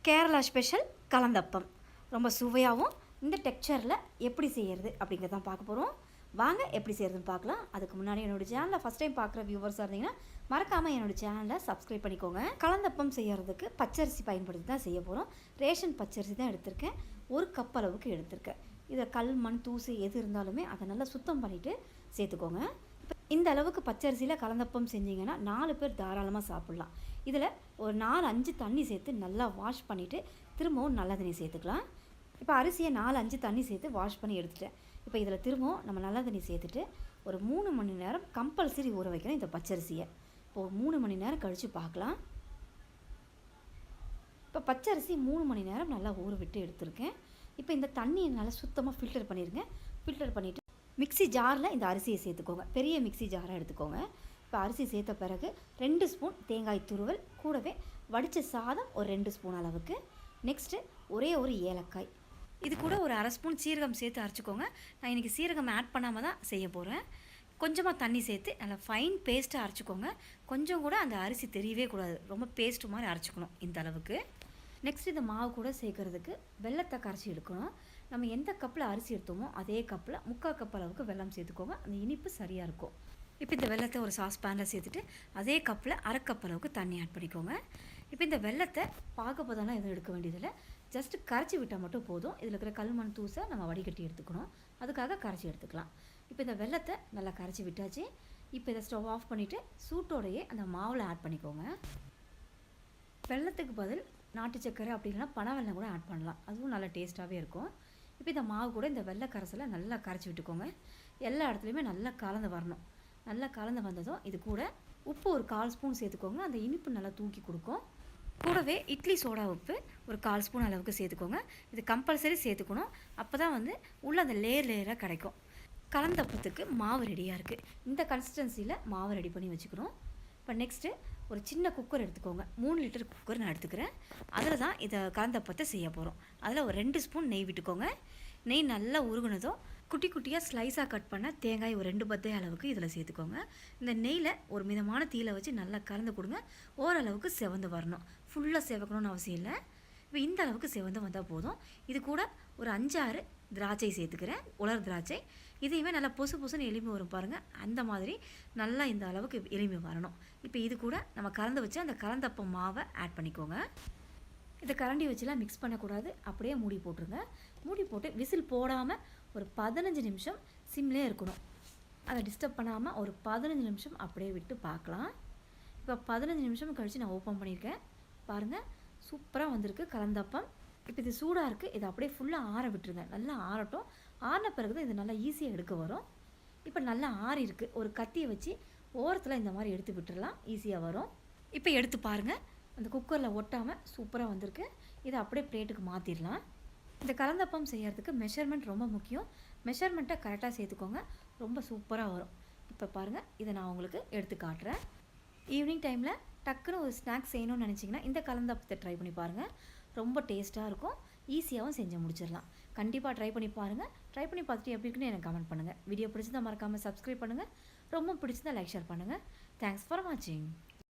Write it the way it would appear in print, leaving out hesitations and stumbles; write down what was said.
Kerala special கலந்தப்பம் ரொம்ப சுவையாகவும் இந்த டெக்ஸ்சரில் எப்படி செய்கிறது அப்படிங்கிறதான் பார்க்க போகிறோம். வாங்க எப்படி செய்கிறதுன்னு பார்க்கலாம். அதுக்கு முன்னாடி என்னோடய சேனலில் ஃபஸ்ட் டைம் பார்க்குற வியூவர்ஸாக இருந்தீங்கன்னா மறக்காமல் என்னோடய சேனலை சப்ஸ்கிரைப் பண்ணிக்கோங்க. கலந்தப்பம் செய்கிறதுக்கு பச்சரிசி பயன்படுத்தி தான் செய்ய போகிறோம். ரேஷன் பச்சரிசி தான் எடுத்திருக்கேன். 1 கப் அளவுக்கு எடுத்திருக்கேன். இதை கல் மண் தூசு எது இருந்தாலுமே அதை நல்லா சுத்தம் பண்ணிவிட்டு சேர்த்துக்கோங்க. இந்த அளவுக்கு பச்சரிசியில் கலந்தப்பம் செஞ்சிங்கன்னா 4 பேர் தாராளமாக சாப்பிட்லாம். இதில் ஒரு 4-5 தண்ணி சேர்த்து நல்லா வாஷ் பண்ணிவிட்டு திரும்பவும் நல்ல தண்ணி சேர்த்துக்கலாம். இப்போ அரிசியை 4-5 தண்ணி சேர்த்து வாஷ் பண்ணி எடுத்துட்டேன். இப்போ இதில் திரும்பவும் நம்ம நல்ல தண்ணி சேர்த்துட்டு ஒரு 3 மணி நேரம் கம்பல்சரி ஊற வைக்கணும் இந்த பச்சரிசியை. இப்போ 3 மணி நேரம் கழித்து பார்க்கலாம். இப்போ பச்சரிசி 3 மணி நேரம் நல்லா ஊற விட்டு எடுத்துருக்கேன். இப்போ இந்த தண்ணியை நல்லா சுத்தமாக ஃபில்டர் பண்ணிடுங்க. ஃபில்டர் பண்ணிவிட்டு மிக்ஸி ஜாரில் இந்த அரிசியை சேர்த்துக்கோங்க. பெரிய மிக்ஸி ஜாராக எடுத்துக்கோங்க. இப்போ அரிசி சேர்த்த பிறகு 2 ஸ்பூன் தேங்காய் துருவல், கூடவே வடித்த சாதம் ஒரு 2 ஸ்பூன் அளவுக்கு, நெக்ஸ்ட்டு ஒரே ஒரு ஏலக்காய், இது கூட ஒரு 1/2 ஸ்பூன் சீரகம் சேர்த்து அரைச்சிக்கோங்க. நான் இன்றைக்கி சீரகம் ஆட் பண்ணாமல் தான் செய்ய போகிறேன். கொஞ்சமாக தண்ணி சேர்த்து நல்லா ஃபைன் பேஸ்ட்டாக அரைச்சிக்கோங்க. கொஞ்சம் கூட அந்த அரிசி தெரியவே கூடாது, ரொம்ப பேஸ்ட்டு மாதிரி அரைச்சிக்கணும் இந்த அளவுக்கு. நெக்ஸ்ட் இந்த மாவு கூட சேர்க்குறதுக்கு வெல்லத்தை கரைச்சி எடுக்கணும். நம்ம எந்த கப்பில் அரிசி எடுத்தோமோ அதே கப்பில் 3/4 கப் அளவுக்கு வெல்லம் சேர்த்துக்கோங்க. அந்த இனிப்பு சரியாக இருக்கும். இப்போ இந்த வெல்லத்தை ஒரு சாஸ் பேனில் சேர்த்துட்டு அதே கப்பில் 1/2 கப் அளவுக்கு தண்ணி ஆட் பண்ணிக்கோங்க. இப்போ இந்த வெல்லத்தை பாகப்பதெல்லாம் எதுவும் எடுக்க வேண்டியதில்லை, ஜஸ்ட்டு கரைச்சி விட்டால் மட்டும் போதும். இதில் இருக்கிற கல்மண் தூசை நம்ம வடிகட்டி எடுத்துக்கணும், அதுக்காக கரைச்சி எடுத்துக்கலாம். இப்போ இந்த வெல்லத்தை நல்லா கரைச்சி விட்டாச்சு. இப்போ இதை ஸ்டவ் ஆஃப் பண்ணிவிட்டு சூட்டோடையே அந்த மாவில் ஆட் பண்ணிக்கோங்க. வெல்லத்துக்கு பதில் நாட்டு சக்கரை அப்படி இல்லைனா பனை வெல்லம் கூட ஆட் பண்ணலாம், அதுவும் நல்லா டேஸ்ட்டாகவே இருக்கும். இப்போ இந்த மாவு கூட இந்த வெள்ளை கரைசலை நல்லா கரைச்சி விட்டுக்கோங்க. எல்லா இடத்துலையுமே நல்லா கலந்து வரணும். நல்லா கலந்து வந்ததும் இது கூட உப்பு ஒரு 1/4 ஸ்பூன் சேர்த்துக்கோங்க. அந்த இனிப்பு நல்லா தூக்கி கொடுக்கும். கூடவே இட்லி சோடா உப்பு ஒரு 1/4 ஸ்பூன் அளவுக்கு சேர்த்துக்கோங்க. இது கம்பல்சரி சேர்த்துக்கணும், அப்போ தான் உள்ளே அந்த லேயராக கிடைக்கும். கலந்தப்பத்துக்கு மாவு ரெடியாக இருக்குது. இந்த கன்சிஸ்டன்சியில் மாவு ரெடி பண்ணி வச்சுக்கணும். இப்போ நெக்ஸ்ட்டு ஒரு சின்ன குக்கர் எடுத்துக்கோங்க. 3 லிட்டர் குக்கர் நான் எடுத்துக்கிறேன். அதில் தான் இதை கலந்தப்பத்தை செய்ய போகிறோம். அதில் ஒரு 2 ஸ்பூன் நெய் விட்டுக்கோங்க. நெய் நல்லா உருகுனதும் குட்டி குட்டியாக ஸ்லைஸாக கட் பண்ண தேங்காய் ஒரு 2 பத்தை அளவுக்கு இதில் சேர்த்துக்கோங்க. இந்த நெய்யில் ஒரு மிதமான தீயில் வச்சு நல்லா கலந்து கொடுங்க. ஓரளவுக்கு செவந்து வரணும், ஃபுல்லாக செவக்கணும்னு அவசியம் இல்லை. இப்போ இந்த அளவுக்கு செவந்து வந்தால் போதும். இது கூட ஒரு 5-6 திராட்சை சேர்த்துக்கிறேன், உலர் திராட்சை. இதையுமே நல்லா பொசு பொசுன்னு எலும்பி வரும் பாருங்கள், அந்த மாதிரி நல்லா இந்த அளவுக்கு எலும்பி வரணும். இப்போ இது கூட நம்ம கலந்து வச்சு அந்த கலந்தப்பம் மாவை ஆட் பண்ணிக்கோங்க. இதை கரண்டி வச்சுலாம் மிக்ஸ் பண்ணக்கூடாது, அப்படியே மூடி போட்டுருங்க. மூடி போட்டு விசில் போடாமல் ஒரு 15 நிமிஷம் சிம்லேயே இருக்கணும். அதை டிஸ்டர்ப் பண்ணாமல் ஒரு 15 நிமிஷம் அப்படியே விட்டு பார்க்கலாம். இப்போ 15 நிமிஷம் கழித்து நான் ஓப்பன் பண்ணியிருக்கேன் பாருங்கள், சூப்பராக வந்திருக்கு கலந்தப்பம். இப்போ இது சூடாக இருக்குது, இதை அப்படியே ஃபுல்லாக ஆற விட்டுருங்க. நல்லா ஆறட்டும். ஆறின பிறகு தான் இது நல்லா ஈஸியாக எடுக்க வரும். இப்போ நல்லா ஆறி இருக்குது. ஒரு கத்தியை வச்சு ஓரத்தில் இந்த மாதிரி எடுத்து விட்டுடலாம், ஈஸியாக வரும். இப்போ எடுத்து பாருங்கள், அந்த குக்கரில் ஒட்டாமல் சூப்பராக வந்திருக்கு. இதை அப்படியே பிளேட்டுக்கு மாற்றிடலாம். இந்த கலந்தப்பம் செய்கிறதுக்கு மெஷர்மெண்ட் ரொம்ப முக்கியம். மெஷர்மெண்ட்டை கரெக்டாக சேர்த்துக்கோங்க, ரொம்ப சூப்பராக வரும். இப்போ பாருங்கள், இதை நான் உங்களுக்கு எடுத்து காட்டுறேன். ஈவினிங் டைமில் டக்குன்னு ஒரு ஸ்நாக்ஸ் செய்யணும்னு நினச்சிங்கன்னா இந்த கலந்தப்பத்தை ட்ரை பண்ணி பாருங்கள். ரொம்ப டேஸ்ட்டாக இருக்கும், ஈஸியாகவும் செஞ்சு முடிச்சிடலாம். கண்டிப்பாக ட்ரை பண்ணி பாருங்கள். ட்ரை பண்ணி பார்த்துட்டு எப்படி இருக்குன்னு எனக்கு கமெண்ட் பண்ணுங்கள். வீடியோ பிடிச்சிருந்தால் மறக்காமல் சப்ஸ்கிரைப் பண்ணுங்கள். ரொம்ப பிடிச்சிருந்தால் லைக் ஷேர் பண்ணுங்கள். தேங்க்ஸ் ஃபார் வாட்சிங்.